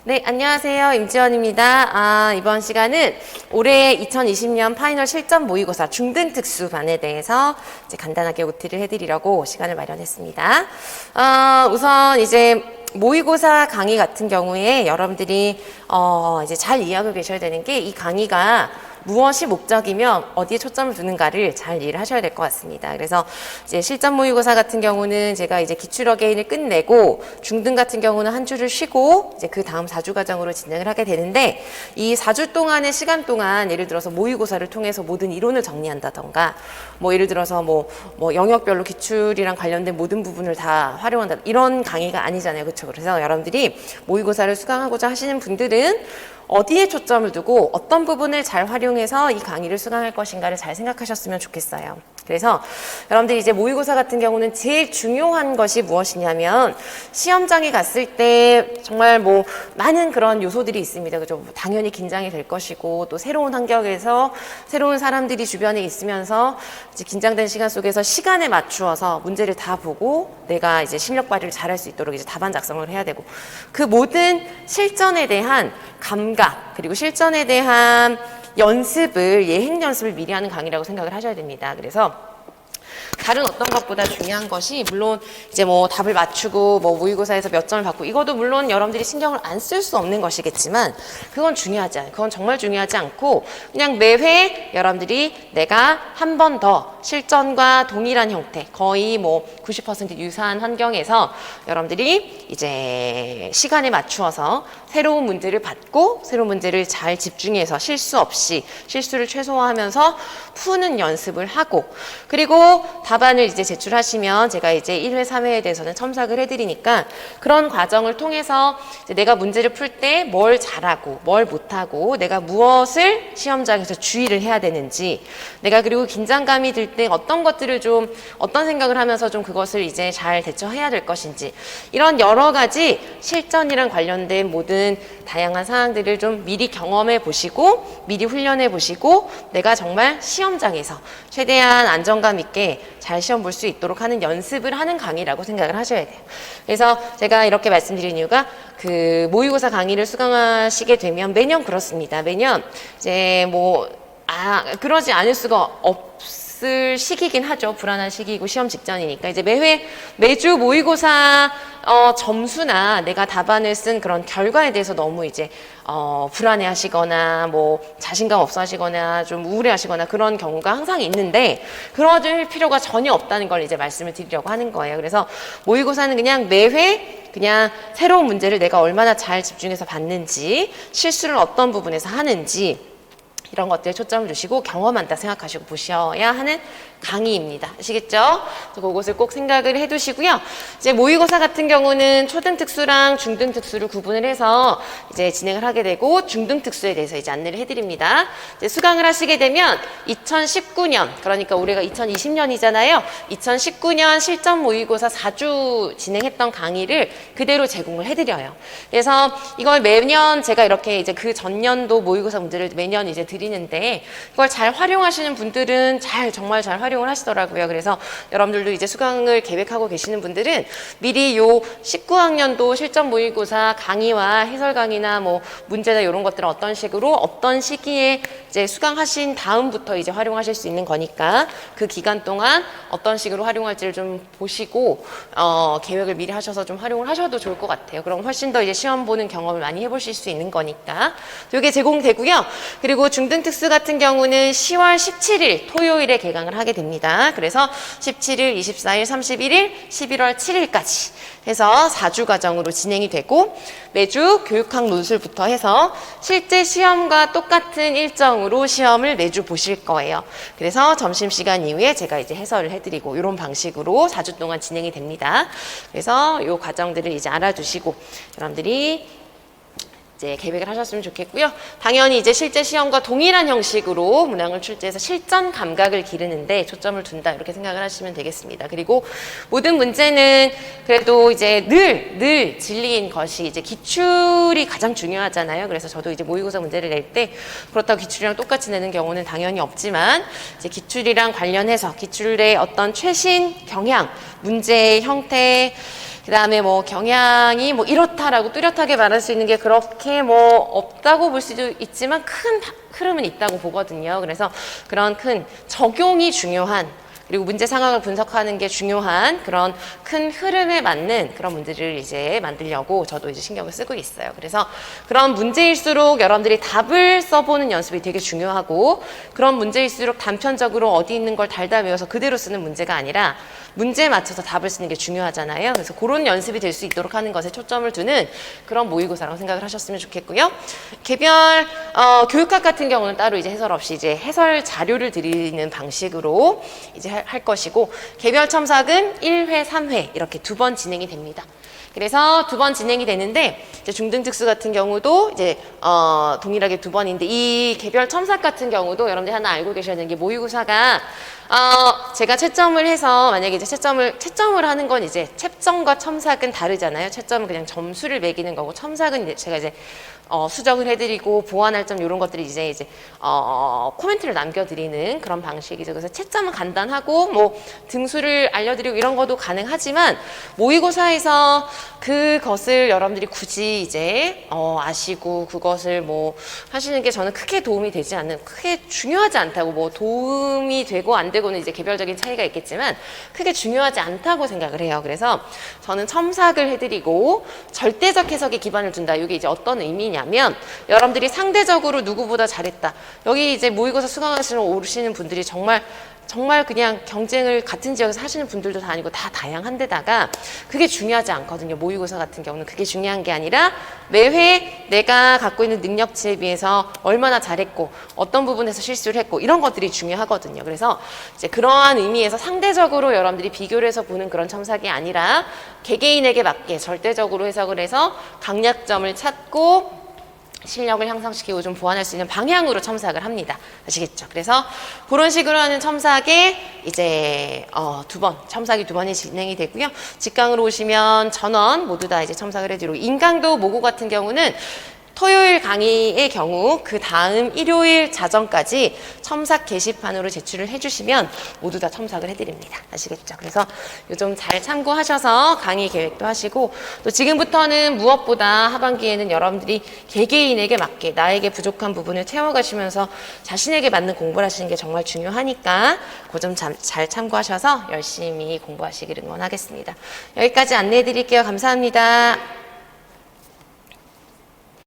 네, 안녕하세요. 임지원입니다. 이번 시간은 올해 2020년 파이널 실전 모의고사 중등특수반에 대해서 이제 간단하게 OT를 해드리려고 시간을 마련했습니다. 우선 이제 모의고사 강의 같은 경우에 여러분들이 이제 잘 이해하고 계셔야 되는 게 이 강의가 무엇이 목적이며 어디에 초점을 두는가를 잘 이해를 하셔야 될 것 같습니다. 그래서 이제 실전 모의고사 같은 경우는 제가 이제 기출 어게인을 끝내고 중등 같은 경우는 한 주를 쉬고 이제 그 다음 4주 과정으로 진행을 하게 되는데 이 4주 동안의 시간 동안 예를 들어서 모의고사를 통해서 모든 이론을 정리한다던가 뭐 예를 들어서 뭐 영역별로 기출이랑 관련된 모든 부분을 다 활용한다 이런 강의가 아니잖아요. 그렇죠? 그래서 여러분들이 모의고사를 수강하고자 하시는 분들은 어디에 초점을 두고 어떤 부분을 잘 활용해서 이 강의를 수강할 것인가를 잘 생각하셨으면 좋겠어요. 그래서 여러분들이 이제 모의고사 같은 경우는 제일 중요한 것이 무엇이냐면 시험장에 갔을 때 정말 뭐 많은 그런 요소들이 있습니다. 그죠? 당연히 긴장이 될 것이고 또 새로운 환경에서 새로운 사람들이 주변에 있으면서 이제 긴장된 시간 속에서 시간에 맞추어서 문제를 다 보고 내가 이제 실력 발휘를 잘할 수 있도록 이제 답안 작성을 해야 되고 그 모든 실전에 대한 감각 그리고 실전에 대한 연습을 예행 연습을 미리 하는 강의라고 생각을 하셔야 됩니다. 그래서 다른 어떤 것보다 중요한 것이 물론 이제 뭐 답을 맞추고 뭐 모의고사에서 몇 점을 받고 이것도 물론 여러분들이 신경을 안 쓸 수 없는 것이겠지만 그건 중요하지 않아요. 그건 정말 중요하지 않고 그냥 매회 여러분들이 내가 한 번 더 실전과 동일한 형태 거의 뭐 90% 유사한 환경에서 여러분들이 이제 시간에 맞추어서 새로운 문제를 받고 새로운 문제를 잘 집중해서 실수 없이 실수를 최소화하면서 푸는 연습을 하고 그리고 답안을 이제 제출하시면 제가 이제 1회, 3회에 대해서는 첨삭을 해드리니까 그런 과정을 통해서 이제 내가 문제를 풀 때 뭘 잘하고 뭘 못하고 내가 무엇을 시험장에서 주의를 해야 되는지 내가 그리고 긴장감이 들 때 어떤 것들을 좀 어떤 생각을 하면서 좀 그것을 이제 잘 대처해야 될 것인지 이런 여러 가지 실전이랑 관련된 모든 다양한 사항들을 좀 미리 경험해 보시고 미리 훈련해 보시고 내가 정말 시험장에서 최대한 안정감 있게 잘 시험 볼 수 있도록 하는 연습을 하는 강의라고 생각을 하셔야 돼요. 그래서 제가 이렇게 말씀드린 이유가 그 모의고사 강의를 수강하시게 되면 매년 그렇습니다. 매년 이제 그러지 않을 수가 없을 시기긴 하죠. 불안한 시기이고 시험 직전이니까 이제 매주 모의고사 점수나 내가 답안을 쓴 그런 결과에 대해서 너무 이제 불안해 하시거나 뭐 자신감 없어 하시거나 좀 우울해 하시거나 그런 경우가 항상 있는데 그럴 필요가 전혀 없다는 걸 이제 말씀을 드리려고 하는 거예요. 그래서 모의고사는 그냥 매회 그냥 새로운 문제를 내가 얼마나 잘 집중해서 봤는지 실수를 어떤 부분에서 하는지 이런 것들에 초점을 주시고 경험한다 생각하시고 보셔야 하는 강의입니다. 아시겠죠? 그것을 꼭 생각을 해두시고요. 이제 모의고사 같은 경우는 초등특수랑 중등특수를 구분을 해서 이제 진행을 하게 되고 중등특수에 대해서 이제 안내를 해드립니다. 이제 수강을 하시게 되면 2019년, 그러니까 올해가 2020년이잖아요. 2019년 실전 모의고사 4주 진행했던 강의를 그대로 제공을 해드려요. 그래서 이걸 매년 제가 이렇게 이제 그 전년도 모의고사 문제를 매년 이제 드리는데 이걸 잘 활용하시는 분들은 정말 잘 활용을 하시더라고요. 그래서 여러분들도 이제 수강을 계획하고 계시는 분들은 미리 요 19학년도 실전 모의고사 강의와 해설 강의나 뭐 문제나 이런 것들을 어떤 식으로 어떤 시기에 이제 수강하신 다음부터 이제 활용하실 수 있는 거니까 그 기간 동안 어떤 식으로 활용할지를 좀 보시고 계획을 미리 하셔서 좀 활용을 하셔도 좋을 것 같아요. 그럼 훨씬 더 이제 시험 보는 경험을 많이 해보실 수 있는 거니까 이게 제공되고요. 그리고 중등특수 같은 경우는 10월 17일 토요일에 개강을 하게 됩니다. 그래서 17일, 24일, 31일, 11월 7일까지 해서 4주 과정으로 진행이 되고 매주 교육학 논술부터 해서 실제 시험과 똑같은 일정으로 시험을 매주 보실 거예요. 그래서 점심시간 이후에 제가 이제 해설을 해드리고 이런 방식으로 4주 동안 진행이 됩니다. 그래서 이 과정들을 이제 알아두시고 여러분들이 이제 계획을 하셨으면 좋겠고요. 당연히 이제 실제 시험과 동일한 형식으로 문항을 출제해서 실전 감각을 기르는데 초점을 둔다 이렇게 생각을 하시면 되겠습니다. 그리고 모든 문제는 그래도 이제 늘 진리인 것이 이제 기출이 가장 중요하잖아요. 그래서 저도 이제 모의고사 문제를 낼 때 그렇다고 기출이랑 똑같이 내는 경우는 당연히 없지만 이제 기출이랑 관련해서 기출의 어떤 최신 경향, 문제의 형태 그 다음에 뭐 경향이 뭐 이렇다라고 뚜렷하게 말할 수 있는 게 그렇게 뭐 없다고 볼 수도 있지만 큰 흐름은 있다고 보거든요. 그래서 그런 큰 적용이 중요한, 그리고 문제 상황을 분석하는 게 중요한 그런 큰 흐름에 맞는 그런 문제를 이제 만들려고 저도 이제 신경을 쓰고 있어요. 그래서 그런 문제일수록 여러분들이 답을 써보는 연습이 되게 중요하고, 그런 문제일수록 단편적으로 어디 있는 걸 달다 외워서 그대로 쓰는 문제가 아니라 문제에 맞춰서 답을 쓰는 게 중요하잖아요. 그래서 그런 연습이 될 수 있도록 하는 것에 초점을 두는 그런 모의고사라고 생각을 하셨으면 좋겠고요. 개별 교육학 같은 경우는 따로 이제 해설 없이 이제 해설 자료를 드리는 방식으로 이제 할 것이고, 개별 첨삭은 1회, 3회 이렇게 2번 진행이 됩니다. 그래서 2번 진행이 되는데, 이제 중등특수 같은 경우도 이제 동일하게 2번인데, 이 개별 첨삭 같은 경우도 여러분들이 하나 알고 계셔야 되는 게, 모의고사가 제가 채점을 해서, 만약에 이제 채점을 하는 건 이제 채점과 첨삭은 다르잖아요. 채점은 그냥 점수를 매기는 거고, 첨삭은 제가 이제 수정을 해드리고 보완할 점 이런 것들이 이제 코멘트를 남겨드리는 그런 방식이죠. 그래서 채점은 간단하고 뭐 등수를 알려드리고 이런 것도 가능하지만, 모의고사에서 그것을 여러분들이 굳이 이제 아시고 그것을 뭐 하시는 게 저는 크게 도움이 되지 않는, 크게 중요하지 않다고, 뭐 도움이 되고 안 되고는 이제 개별적인 차이가 있겠지만 크게 중요하지 않다고 생각을 해요. 그래서 저는 첨삭을 해드리고 절대적 해석에 기반을 둔다. 이게 이제 어떤 의미냐면, 여러분들이 상대적으로 누구보다 잘했다. 여기 이제 모의고사 수강하시러 오시는 분들이 정말 그냥 경쟁을 같은 지역에서 하시는 분들도 다 아니고 다 다양한 데다가 그게 중요하지 않거든요. 모의고사 같은 경우는 그게 중요한 게 아니라 매회 내가 갖고 있는 능력치에 비해서 얼마나 잘했고 어떤 부분에서 실수를 했고 이런 것들이 중요하거든요. 그래서 이제 그러한 의미에서 상대적으로 여러분들이 비교를 해서 보는 그런 첨삭이 아니라 개개인에게 맞게 절대적으로 해석을 해서 강약점을 찾고 실력을 향상시키고 좀 보완할 수 있는 방향으로 첨삭을 합니다. 아시겠죠? 그래서 그런 식으로 하는 첨삭에 이제 첨삭이 2번이 진행이 되고요. 직강으로 오시면 전원 모두 다 이제 첨삭을 해드리고, 인강도 모고 같은 경우는 토요일 강의의 경우 그 다음 일요일 자정까지 첨삭 게시판으로 제출을 해주시면 모두 다 첨삭을 해드립니다. 아시겠죠? 그래서 요즘 잘 참고하셔서 강의 계획도 하시고, 또 지금부터는 무엇보다 하반기에는 여러분들이 개개인에게 맞게 나에게 부족한 부분을 채워가시면서 자신에게 맞는 공부를 하시는 게 정말 중요하니까 그 점 잘 참고하셔서 열심히 공부하시기를 응원하겠습니다. 여기까지 안내해 드릴게요. 감사합니다.